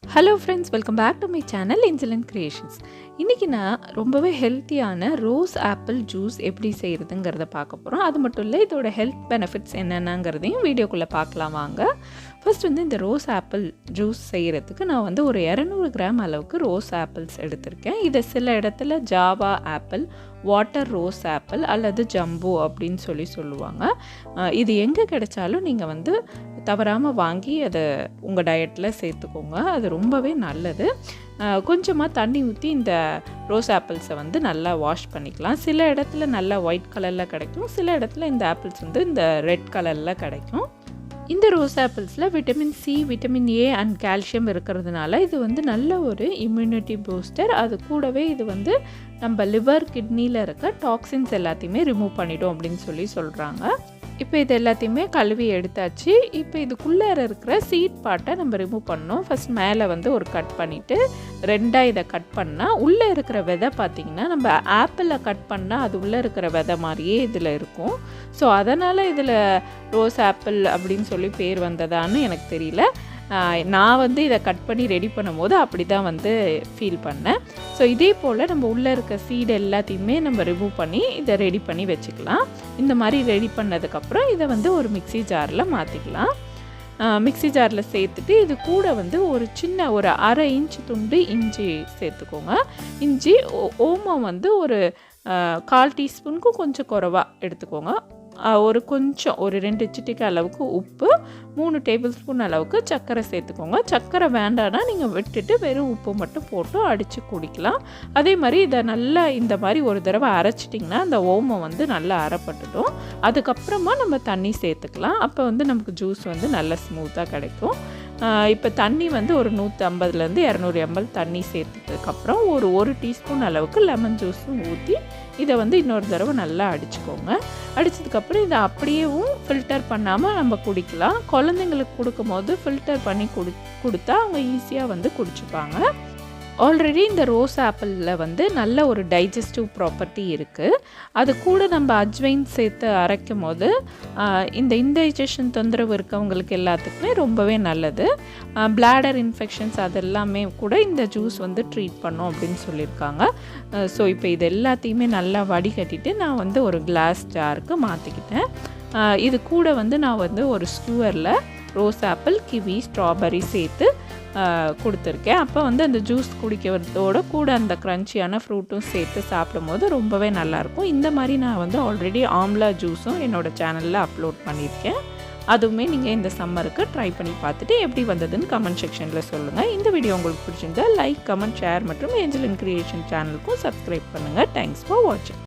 Hello friends, welcome back to my channel Angeline Creations. இன்னைக்கு நான் ரொம்பவே ஹெல்த்தியான ரோஸ் ஆப்பிள் ஜூஸ் எப்படி செய்யறதுங்கறத பார்க்க போறோம். அது மட்டும் இல்ல இதோட ஹெல்த் பெனிஃபிட்ஸ் என்னென்னங்கறதையும் வீடியோக்குள்ள பார்க்கலாம் வாங்க. ஃபர்ஸ்ட் இந்த ரோஸ் ஆப்பிள் ஜூஸ் செய்யறதுக்கு நான் ஒரு 200 கிராம் அளவுக்கு ரோஸ் ஆப்பிள்ஸ் எடுத்திருக்கேன். இத சில இடத்துல Java apple, water rose apple அல்லது ஜம்போ அப்படின்னு சொல்லுவாங்க. இது எங்க கிடைச்சாலும் நீங்க தவறாம வாங்கி அதை உங்க டயட்ல சேர்த்துக்கோங்க. அது ரொம்பவே நல்லது. கொஞ்சமாக தண்ணி ஊற்றி இந்த ரோஸ் ஆப்பிள்ஸை நல்லா வாஷ் பண்ணிக்கலாம். சில இடத்துல நல்லா ஒயிட் கலரில் கிடைக்கும், சில இடத்துல இந்த ஆப்பிள்ஸ் இந்த ரெட் கலரில் கிடைக்கும். இந்த ரோஸ் ஆப்பிள்ஸில் vitamin C, vitamin A and calcium இருக்கிறதுனால இது நல்ல ஒரு இம்யூனிட்டி பூஸ்டர். அது கூடவே இது நம்ம லிவர், கிட்னியில் இருக்க டாக்ஸின்ஸ் எல்லாத்தையுமே ரிமூவ் பண்ணிடும் அப்படின்னு சொல்கிறாங்க. இப்போ இது எல்லாத்தையுமே கழுவி எடுத்தாச்சு. இப்போ இதுக்குள்ளே இருக்கிற சீட் பார்ட்டை நம்ம ரிமூவ் பண்ணோம். ஃபஸ்ட் மேலே ஒரு கட் பண்ணிவிட்டு ரெண்டாக இதை கட் பண்ணால் உள்ளே இருக்கிற விதை பார்த்திங்கன்னா நம்ம ஆப்பிளில் கட் பண்ணால் அது உள்ளே இருக்கிற விதை மாதிரியே இதில் இருக்கும். ஸோ அதனால் இதில் ரோஸ் ஆப்பிள் அப்படின்னு பேர் வந்ததான்னு எனக்கு தெரியல. நான் இதை கட் பண்ணி ரெடி பண்ணும்போது அப்படி தான் ஃபீல் பண்ணேன். ஸோ இதே போல் நம்ம உள்ளே இருக்க சீடு எல்லாத்தையுமே நம்ம ரிமூவ் பண்ணி இதை ரெடி பண்ணி வச்சுக்கலாம். இந்த மாதிரி ரெடி பண்ணதுக்கப்புறம் இதை ஒரு மிக்ஸி ஜாரில் மாற்றிக்கலாம். மிக்ஸி ஜாரில் சேர்த்துட்டு இது கூட ஒரு சின்ன ஒரு 1/2 இன்ச் துண்டு இஞ்சி சேர்த்துக்கோங்க. இஞ்சி ஓமம் ஒரு 1/4 டீஸ்பூனுக்கும் கொஞ்சம் குறைவாக எடுத்துக்கோங்க. ஒரு 2 சிட்டிகை அளவுக்கு உப்பு, 3 டேபிள் ஸ்பூன் அளவுக்கு சர்க்கரை சேர்த்துக்கோங்க. சர்க்கரை வேண்டான்னா நீங்கள் விட்டுட்டு வெறும் உப்பு மட்டும் போட்டு அடித்து குடிக்கலாம். அதே மாதிரி இதை நல்லா இந்த மாதிரி ஒரு தடவை அரைச்சிட்டிங்கன்னா அந்த ஓமம் நல்லா அரைப்பட்டுடும். அதுக்கப்புறமா நம்ம தண்ணி சேர்த்துக்கலாம். அப்போ நமக்கு ஜூஸ் நல்லா ஸ்மூத்தாக கிடைக்கும். இப்போ தண்ணி ஒரு 150லேருந்து 200 ml தண்ணி சேர்த்ததுக்கப்புறம் ஒரு டீஸ்பூன் அளவுக்கு லெமன் ஜூஸும் ஊற்றி இதை இன்னொரு தடவை நல்லா அடிச்சுக்கோங்க. அடித்ததுக்கப்புறம் இதை அப்படியேவும் ஃபில்டர் பண்ணாமல் நம்ம குடிக்கலாம். குழந்தைங்களுக்கு கொடுக்கும்போது ஃபில்டர் பண்ணி கொடுத்தா அவங்க ஈஸியாக குடிச்சுப்பாங்க. ஆல்ரெடி இந்த ரோஸ் ஆப்பிளில் நல்ல ஒரு டைஜஸ்டிவ் ப்ராப்பர்ட்டி இருக்குது. அது கூட நம்ம அஜ்வைன் சேர்த்து அரைக்கும் போது இந்த இன்டைஜஷன் தொந்தரவு இருக்கவங்களுக்கு எல்லாத்துக்குமே ரொம்பவே நல்லது. பிளாடர் இன்ஃபெக்ஷன்ஸ் அதெல்லாமே கூட இந்த ஜூஸ் ட்ரீட் பண்ணோம் அப்படின்னு சொல்லியிருக்காங்க. ஸோ இப்போ இது எல்லாத்தையுமே நல்லா வடிகட்டிட்டு நான் ஒரு கிளாஸ் ஜாருக்கு மாற்றிக்கிட்டேன். இது கூட நான் ஒரு ஸ்கூவரில் ரோஸ் ஆப்பிள், கிவி, ஸ்ட்ராபெரி சேர்த்து கொடுத்துருக்கேன். அப்போ அந்த ஜூஸ் குடிக்கிறதோட கூட அந்த க்ரன்ச்சியான ஃப்ரூட்டும் சேர்த்து சாப்பிடும் போது ரொம்பவே நல்லாயிருக்கும். இந்த மாதிரி நான் ஆல்ரெடி ஆம்லா ஜூஸும் என்னோடய சேனலில் அப்லோட் பண்ணியிருக்கேன். அதுவுமே நீங்கள் இந்த சம்மருக்கு ட்ரை பண்ணி பார்த்துட்டு எப்படி வந்ததுன்னு கமெண்ட் செக்ஷனில் சொல்லுங்கள். இந்த வீடியோ உங்களுக்கு பிடிச்சிருந்தா லைக், கமெண்ட், ஷேர் மற்றும் ஏஞ்சலின் கிரியேஷன் சேனலுக்கும் சப்ஸ்கிரைப் பண்ணுங்கள். தேங்க்ஸ் ஃபார் வாட்சிங்.